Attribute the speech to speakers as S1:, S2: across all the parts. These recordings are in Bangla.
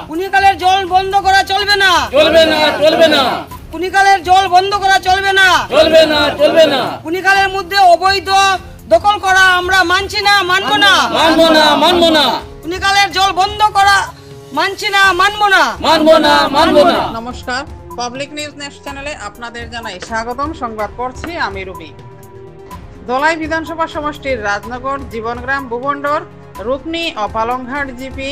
S1: কুনিকালের জল বন্ধ করা চলবে না,
S2: চলবে না, চলবে না।
S1: কুনিকালের জল বন্ধ করা চলবে না,
S2: চলবে না, চলবে না।
S1: কুনিকালের মধ্যে অবৈধ দখল করা আমরা মানছি না, মানবো না,
S2: মানবো না, মানবো না।
S1: কুনিকালের জল বন্ধ করা মানছি না, মানবো না,
S2: মানবো না, মানবো না।
S3: নমস্কার, পাবলিক নিউজ নেক্সট চ্যানেলে আপনাদের জানাই স্বাগতম। সংবাদ পড়ছি আমি রুবি। ধলাই বিধানসভা সমষ্টির রাজনগর, জীবনগ্রাম, ভুবন্ডর, রুকনি ও পালংঘাট জিপি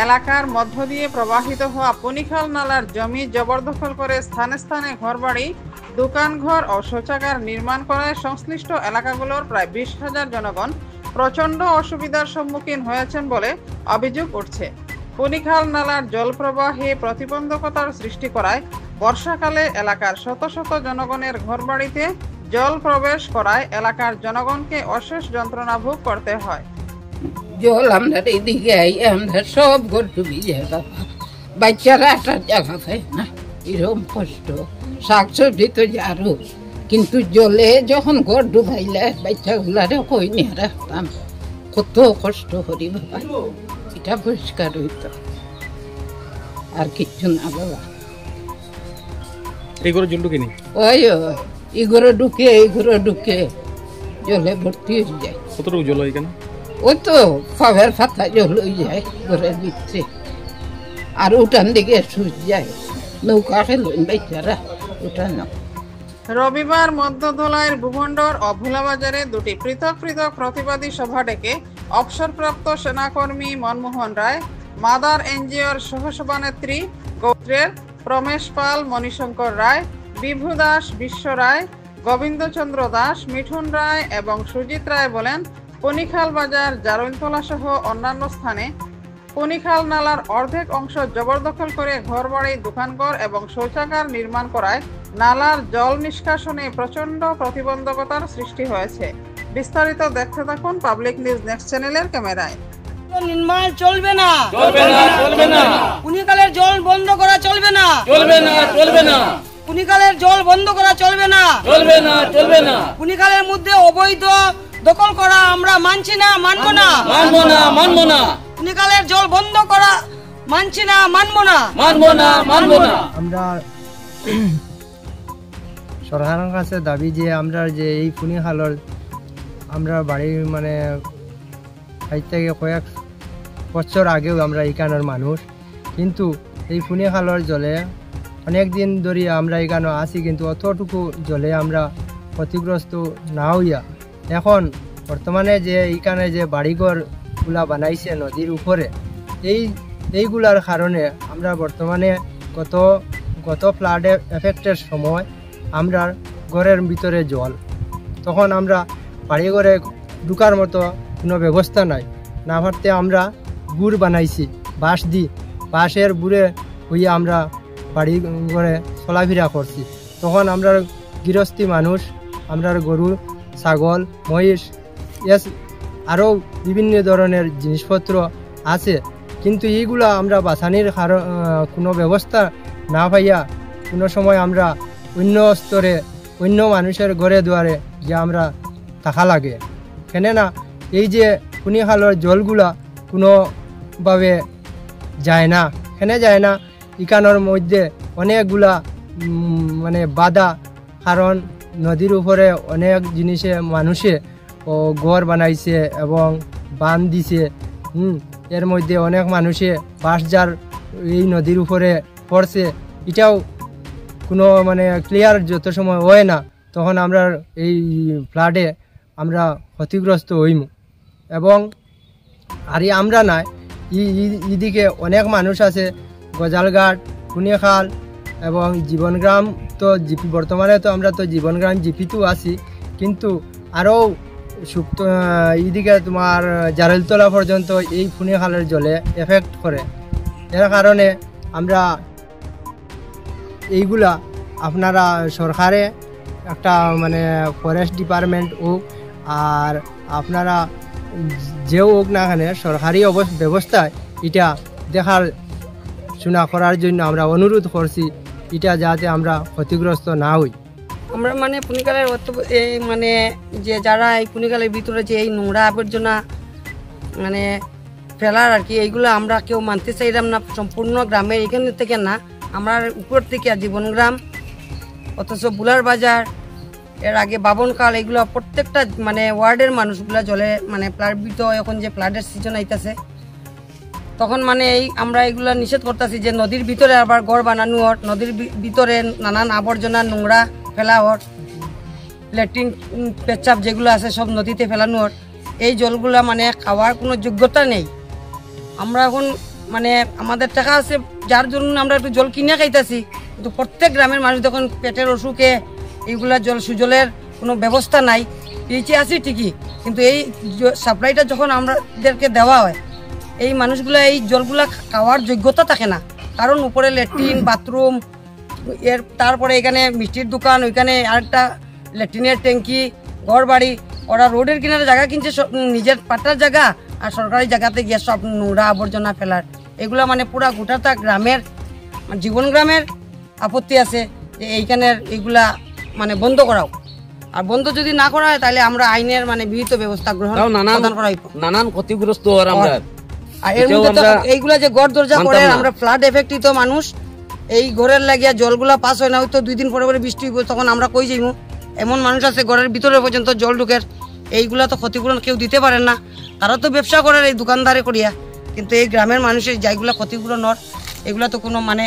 S3: এলাকার মধ্য দিয়ে প্রবাহিত হওয়া পুনিখাল নালার জমি জবরদখল করে স্থানে স্থানে ঘরবাড়ি, দোকানঘর ও শৌচাগার নির্মাণ করায় সংশ্লিষ্ট এলাকাগুলোর প্রায় 20,000 জনগণ প্রচণ্ড অসুবিধার সম্মুখীন হয়েছেন বলে অভিযোগ উঠছে। পুনিখাল নালার জলপ্রবাহে প্রতিবন্ধকতার সৃষ্টি করায় বর্ষাকালে এলাকার শত শত জনগণের ঘরবাড়িতে জল প্রবেশ করায় এলাকার জনগণকে অশেষ যন্ত্রণা ভোগ করতে হয়।
S4: জল আমরা এদিকে আমরা সব ঘর ডুবি যায় বাবা, বাচ্চারা একটা জায়গা পায় না, এরকম কষ্ট। শাকসবজি তো আরো, কিন্তু জলে যখন ঘর ডুবাইলে বাচ্চাগুলারে কই নিয়ে রাখতাম, কত কষ্ট করি বাবা। এটা পরিষ্কার হইত আর কিচ্ছু না বাবা।
S5: এই ঘরে জল ঢুকে নি?
S4: ওই এই ঘরে ঢুকে, এই ঘরে ঢুকে জলে ভর্তি হয়ে যায়।
S5: কতটুকু জল হয় এখানে?
S4: ওই তো পাবের পাতা জল হয়ে যায় ঘরের ভিতরে, আর উঠান দিকে সুচ যায়, নৌকা খেলেন বেচারা উঠানো।
S3: রবিবার মধ্য ধলাইয়ের ভুবন্ডর ও ভোলাবাজারে দুটি পৃথক পৃথক প্রতিবাদী সভা ডেকে অবসরপ্রাপ্ত সেনাকর্মী মনমোহন রায়, মাদার এনজিওর সহসভানেত্রী গোত্রের প্রমেশ পাল, মণিশঙ্কর রায়, বিভু দাস, বিশ্ব রায়, গোবিন্দচন্দ্র দাস, মিঠুন রায় এবং সুজিত রায় বলেন, পুনিখাল বাজার, জারুলতলা সহ অন্যান্য স্থানে পুনিখাল নালার অর্ধেক অংশ জবরদখল করে ঘরবাড়ি, দোকানঘর এবং শৌচাগার নির্মাণ করায় নালার জল নিষ্কাশনে প্রচন্ড প্রতিবন্ধকতার সৃষ্টি হয়েছে। বিস্তারিত দেখতে থাকুন পাবলিক নিউজ নেক্সট চ্যানেলের ক্যামেরায়।
S1: নির্মাণ চলবে না,
S2: চলবে না, চলবে না।
S1: কুনিকালের জল বন্ধ করা চলবে না,
S2: চলবে না, চলবে না।
S1: কুনিকালের জল বন্ধ করা চলবে না,
S2: চলবে না, চলবে না।
S1: কুনিকালের মধ্যে অবৈধ দখল করা আমরা মানছি না, মানবো না,
S2: মানবো না, মানবো না।
S1: কুনিকালের জল বন্ধ করা মানছি না, মানবো না,
S2: মানবো না, মানবো না।
S6: আমরা সরকারের কাছে দাবি যে আমরা যে এই পুনিখালর আমরা বাড়ির মানে আজ থেকে কয়েক বছর আগেও আমরা এখানের মানুষ, কিন্তু এই পুনিখালর জলে অনেক দিন ধরে আমরা এখানে আসি, কিন্তু অতটুকু জলে আমরা ক্ষতিগ্রস্ত না হইয়া এখন বর্তমানে যে এইখানে যে বাড়িঘরগুলা বানাইছে নদীর উপরে, এইগুলার কারণে আমরা বর্তমানে গত ফ্লাড এফেক্টের সময় আমরা ঘরের ভিতরে জল, তখন আমরা বাড়িঘরে ঢুকার মতো কোনো ব্যবস্থা নাই, না পারতে আমরা বুড় বানাইছি বাঁশ দিয়ে, বাঁশের বুড়ে হইয়া আমরা বাড়ি ঘরে চলাফেরা করছি। তখন আমরা গৃহস্থী মানুষ, আমরা গরু, ছাগল, মহিষ, আরও বিভিন্ন ধরনের জিনিসপত্র আছে, কিন্তু এইগুলা আমরা বাঁচানির কোনো ব্যবস্থা না পাইয়া কোনো সময় আমরা অন্য স্তরে অন্য মানুষের ঘরে দুয়ারে যে আমরা থাকা লাগে। কেননা এই যে পুনিখালের জলগুলা কোনোভাবে যায় না, কেনে যায় না, ইকানোর মধ্যে অনেকগুলা মানে বাধা, কারণ নদীর উপরে অনেক জিনিসে মানুষে ঘর বানাইছে এবং বাঁধ দিছে, এর মধ্যে অনেক মানুষে বাঁশঝাড় এই নদীর উপরে পড়ছে, এটাও কোনো মানে ক্লিয়ার যত সময় হয় না, তখন আমরা এই ফ্লাডে আমরা ক্ষতিগ্রস্ত হইম। এবং আর আমরা নাই, এদিকে অনেক মানুষ আছে, গজালঘাট, পুনিখাল এবং জীবনগ্রাম, তো জিপি বর্তমানে তো আমরা তো জীবনগ্রাম জিপিতেও আছি, কিন্তু আরও এইদিকে তোমার জারুলতলা পর্যন্ত এই পুনিখালের জলে এফেক্ট করে। এর কারণে আমরা এইগুলা আপনারা সরকারে একটা মানে ফরেস্ট ডিপার্টমেন্ট হোক আর আপনারা যেও হোক না এখানে সরকারি ব্যবস্থায় এটা দেখার শোনা করার জন্য আমরা অনুরোধ করছি, এটা যাতে আমরা ক্ষতিগ্রস্ত না হই।
S1: আমরা মানে পুনিকালের এই মানে যে যারা এই পুনিকালের ভিতরে যে এই নোংরা আবর্জনা মানে ফেলার আর কি, এইগুলো আমরা কেউ মানতে চাইলাম না। সম্পূর্ণ গ্রামের এখান থেকে না, আমরা উপর থেকে জীবনগ্রাম, অথচ বুলার বাজার, এর আগে বাবনকাল, এগুলো প্রত্যেকটা মানে ওয়ার্ডের মানুষগুলা জলে মানে প্লাবিত। এখন যে ফ্লাডের সিজন আইতাছে, তখন মানে আমরা এগুলা নিষেধ করতেছি যে নদীর ভিতরে আবার ঘর বানানো হট, নদীর ভিতরে নানান আবর্জনা নোংরা ফেলা হট, ল্যাট্রিন পেচ্ছাপ যেগুলো আছে সব নদীতে ফেলানো হট। এই জলগুলা মানে খাওয়ার কোনো যোগ্যতা নেই। আমরা এখন মানে আমাদের টাকা আছে যার জন্য আমরা একটু জল কিনে খাইতেছি, কিন্তু প্রত্যেক গ্রামের মানুষ যখন পেটের অসুখে এইগুলা জল সুজলের কোনো ব্যবস্থা নাই, পিছিয়ে আছি ঠিকই, কিন্তু এই সাপ্লাইটা যখন আমাদেরকে দেওয়া হয়, এই মানুষগুলা এই জলগুলা খাওয়ার যোগ্যতা থাকে না। কারণ উপরে ল্যাট্রিন বাথরুম, এর তারপরে এখানে মিষ্টির দোকান, ওইখানে আরেকটা ল্যাট্রিনের ট্যাঙ্কি, ঘর বাড়ি। ওরা রোডের কিনারে জায়গা কিনছে, সব নিজের পাটার জায়গা, আর সরকারি জায়গাতে গিয়ে সব নোংরা আবর্জনা ফেলার। এগুলা মানে পুরা গোটাটা গ্রামের জীবন গ্রামের আপত্তি আছে যে এইখানের এইগুলা মানে বন্ধ করাও। আর বন্ধ যদি না করা হয় তাহলে আমরা আইনের মানে বিহিত ব্যবস্থা গ্রহণ করা হইব।
S2: নানান ক্ষতিগ্রস্ত আর আমরা।
S1: আর এর মধ্যে তো এইগুলা যে গড় দরজা করে, আমরা ফ্লাড এফেক্টিত মানুষ, এই ঘরের লাগিয়া জলগুলা পাস হয় না, হয়তো 2 দিন পরে পরে বৃষ্টি হইব, তখন আমরা কই যাইব? এমন মানুষ আছে ঘরের ভিতরে পর্যন্ত জল ঢুকের। এইগুলা তো ক্ষতিপূরণ কেউ দিতে পারেন না, তারা তো ব্যবসা করেন এই দোকানদারে করিয়া, কিন্তু এই গ্রামের মানুষের যাইগুলা ক্ষতিপূরণ হর, এগুলা তো কোনো মানে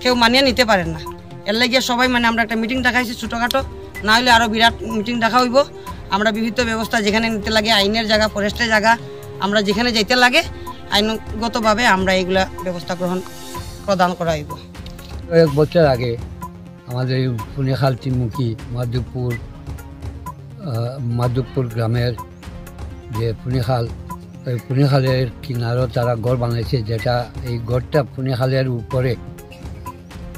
S1: কেউ মানিয়ে নিতে পারেন না। এর লাগিয়া সবাই মানে আমরা একটা মিটিং দেখাইছি ছোটোখাটো, না হলে আরও বিরাট মিটিং দেখা হইব। আমরা বিভিন্ন ব্যবস্থা যেখানে নিতে লাগে, আইনের জায়গা, ফরেস্টের জায়গা, আমরা যেখানে যাইতে লাগে আইনগতভাবে আমরা এইগুলা ব্যবস্থা গ্রহণ প্রদান করা হইব।
S5: 1 বছর আগে আমাদের এই পুনিখাল তিনমুখী মাধবপুর গ্রামের যে পুনিখাল, ওই পুনিখালের কিনারও তারা ঘর বানাইছে, যেটা এই ঘরটা পুনিখালের উপরে,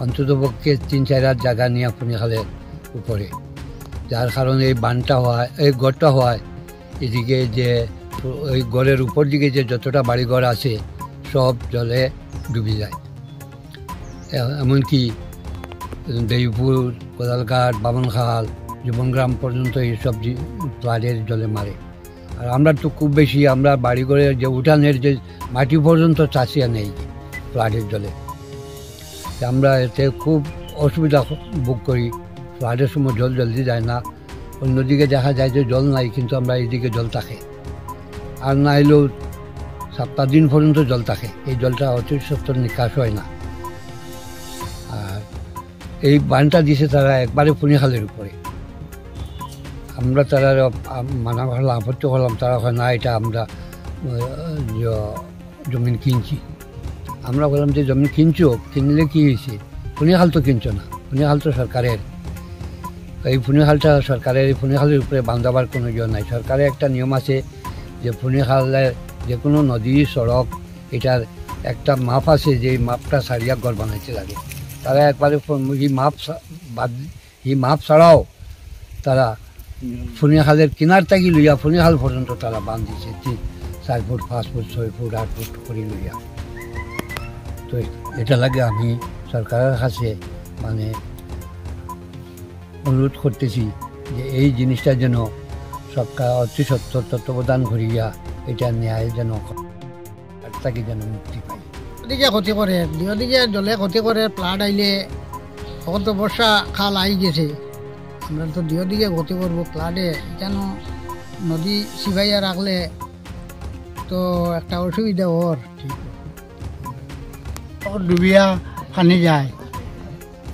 S5: অন্ততপক্ষে 3-4 হাত জায়গা নিয়ে পুনিখালের উপরে, যার কারণে এই বানটা হয়, এই ঘরটা হয়। এদিকে যে ওই ঘরের উপর দিকে যে যতটা বাড়িঘর আছে সব জলে ডুবে যায়। এমনকি দেবীপুর, কোদালঘাট, বামনখাল, জীবনগ্রাম পর্যন্ত এইসব ফ্লাডের জলে মারে। আর আমরা তো খুব বেশি, আমরা বাড়িঘরের যে উঠানের যে মাটি পর্যন্ত চাষিয়া নেই ফ্লাডের জলে। আমরা এতে খুব অসুবিধা ভোগ করি। ফ্লাডের সময় জল জলদি যায় না, অন্যদিকে দেখা যায় যে জল নাই, কিন্তু আমরা এইদিকে জল থাকে। আর না এলেও 7 দিন পর্যন্ত জল থাকে, এই জলটা অতি সত্তর নিকাশ হয় না। আর এই বানটা দিছে তারা একবারে পুনিখালের উপরে। আমরা তারা মানা করলাম, আপত্তি করলাম, তারা হয় না, এটা আমরা জমিন কিনছি। আমরা বললাম যে জমিন কিনছো, কিনলে কি হয়েছে? পুনিখাল তো কিনছো না, পুনিখাল তো সরকারের। এই পুনিখালটা সরকারের, এই পুনিখালের উপরে বাঁধাবার কোনো ইয়ে নাই। সরকারের একটা নিয়ম আছে যে পুনিখালের যে কোনো নদী, সড়ক, এটার একটা মাপ আছে, যে মাপটা ছাড়িয়া ঘর বানাইতে লাগে। তারা একবারে এই মাপ ছাড়াও তারা পুনিখালের কিনার থেকে লইয়া পুনিখাল পর্যন্ত তারা বাঁধিছে 4 ফুট, 5 ফুট, 6 ফুট, 8 ফুট করে লইয়া। তো এটা লাগে আমি সরকারের কাছে মানে অনুরোধ করতেছি যে এই জিনিসটা যেন সরকার অতি সত্তর তত্ত্বাবধান করিয়া এটা ন্যায় যেন তাকে যেন মুক্তি পাই।
S7: ওদিকে ক্ষতি করে, দুদিকে জলে ক্ষতি করে। ফ্লাড আইলে তখন তো বর্ষা খাল আই গেছে, আমরা তো দুদিকে ক্ষতি করবো ফ্লাডে। কেন নদী সিভাইয়া রাখলে তো একটা অসুবিধা ওর, ঠিক ডুবিয়া পানি যায়,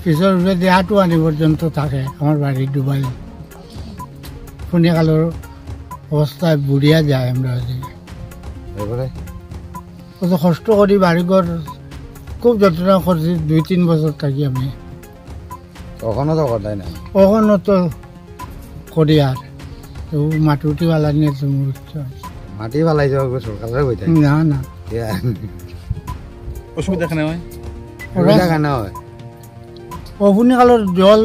S7: পিছর উঠে দেহাটো আনি পর্যন্ত থাকে। আমার বাড়ি ডুবাই, পুনিখালের অবস্থায় বুড়িয়া যায়। আমরা কত কষ্ট করি বাড়িঘর, খুব যন্ত্রণা করছি। 2-3 বছর থাকি আমি,
S5: কখনো তো কথাই না,
S7: কখনো তো করি। আর তো মাটি উঠি পালা নিয়ে
S5: মাটি পালাই যাওয়া সরকারের বইতে
S7: না না
S8: অসুবিধা কেন হয়?
S7: পুনিখালের জল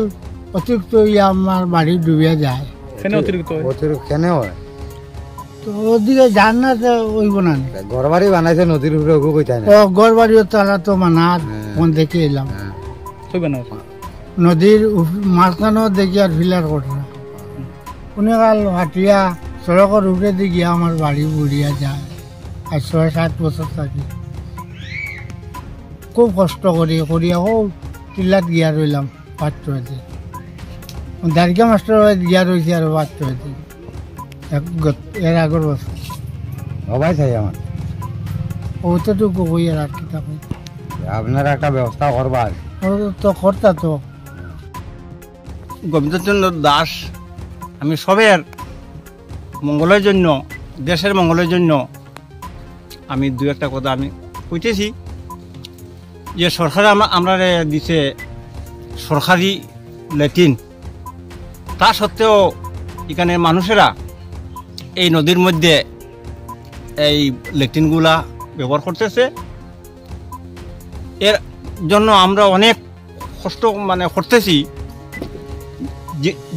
S7: অতিরিক্ত আমার বাড়ি ডুবিয়া যায়।
S8: অতিরিক্ত
S5: কেন হয়?
S7: তো ওদিকে যান না, ওইব না।
S5: ঘর বাড়ি বানাইছে নদীর উপরে,
S7: ঘর বাড়িও তারা তো মানার দেখে এলাম, নদীর মাঝখানেও দেখি আর ফিলার করে না। পুনিখাল হাটিয়া সড়কের উপরে দিয়ে গিয়া আমার বাড়ি বুড়িয়া যায়। আজ 6-7 বছর থাকি খুব কষ্ট করি আকৌ টিল্লাত গিয়া রইলাম পাত্র হয়েছে দারিকা মাস্টার গিয়া রয়েছে আর পাত্র হয়েছে এর আগের বছর
S5: সবাই চাই আমার
S7: ওতটুকু কই আর কি থাকুন
S5: আপনারা একটা ব্যবস্থা করবার
S7: তো করতা তো
S8: গোবিন্দচন্দ্র দাস আমি সবের মঙ্গলের জন্য দেশের মঙ্গলের জন্য আমি দু একটা কথা আমি কইতেছি যে সরকার আমরা দিছে সরকারি ল্যাট্রিন তা সত্ত্বেও এখানে মানুষেরা এই নদীর মধ্যে এই ল্যাট্রিনগুলা ব্যবহার করতেছে এর জন্য আমরা অনেক কষ্ট করতেছি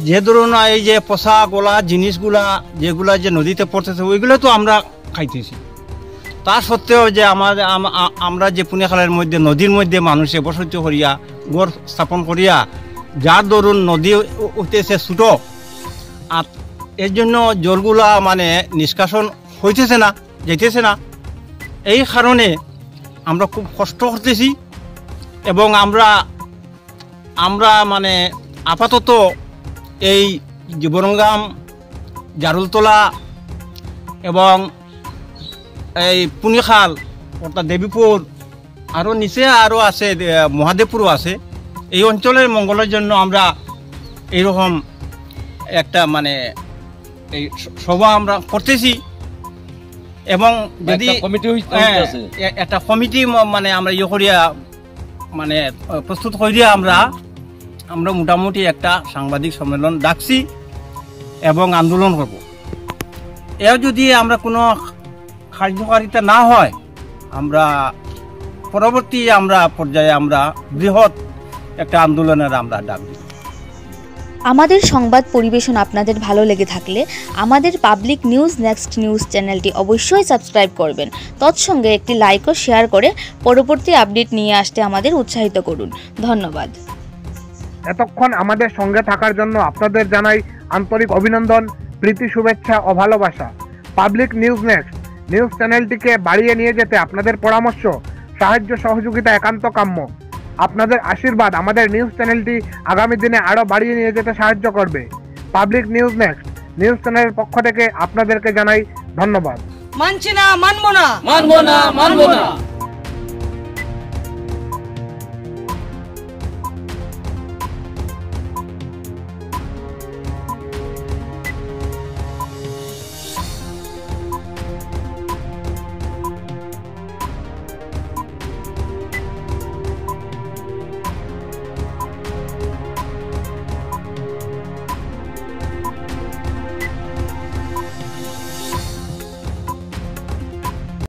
S8: যে ধরুন এই যে পচা গোলা জিনিসগুলা যেগুলা যে নদীতে পড়তেছে ওইগুলো তো আমরা খাইতেছি তা সত্ত্বেও যে আমরা যে পুনিখালের মধ্যে নদীর মধ্যে মানুষে বসতি করিয়া গড় স্থাপন করিয়া যার দরুন নদী উঠতেছে ছোটো আর এর জন্য জলগুলা নিষ্কাশন হইতেছে না যেতেছে না এই কারণে আমরা খুব কষ্ট করতেছি এবং আমরা আপাতত এই জীবনগ্রাম জারুলতলা এবং এই পুনিখাল অর্থাৎ দেবীপুর আরও নিচে আরও আছে মহাদেবপুরও আছে এই অঞ্চলের মঙ্গলের জন্য আমরা এইরকম একটা এই সভা আমরা করতেছি এবং যদি একটা কমিটি আমরা ইয়ে করিয়া প্রস্তুত করিয়া আমরা মোটামুটি একটা সাংবাদিক সম্মেলন ডাকছি এবং আন্দোলন করব এর যদি আমরা কোনো কার্যকারিতা না হয় আমরা পরবর্তী পর্যায়ে আমরা বৃহৎ একটা আন্দোলনের আমরা ডাক দিব।
S9: আমাদের সংবাদ পরিবেশন আপনাদের ভালো লেগে থাকলে আমাদের পাবলিক নিউজ নেক্সট নিউজ চ্যানেলটি অবশ্যই সাবস্ক্রাইব করবেন, তৎসঙ্গে একটি লাইক ও শেয়ার করে পরবর্তী আপডেট নিয়ে আসতে আমাদের উৎসাহিত করুন। ধন্যবাদ।
S10: এতক্ষণ আমাদের সঙ্গে থাকার জন্য আপনাদের জানাই আন্তরিক অভিনন্দন, প্রীতি, শুভেচ্ছা ও ভালোবাসা। পাবলিক নিউজ নেক্সট নিউজ চ্যানেলটিকে বাড়িয়ে নিয়ে যেতে আপনাদের পরামর্শ, সাহায্য, সহযোগিতা একান্ত কাম্য। আপনাদের আশীর্বাদ আমাদের নিউজ চ্যানেলটি আগামী দিনে আরও বাড়িয়ে নিয়ে যেতে সাহায্য করবে। পাবলিক নিউজ নেক্সট নিউজ চ্যানেলের পক্ষ থেকে আপনাদেরকে জানাই ধন্যবাদ।
S1: মানছি না, মানবো না,
S2: মানবো না, মানবো না।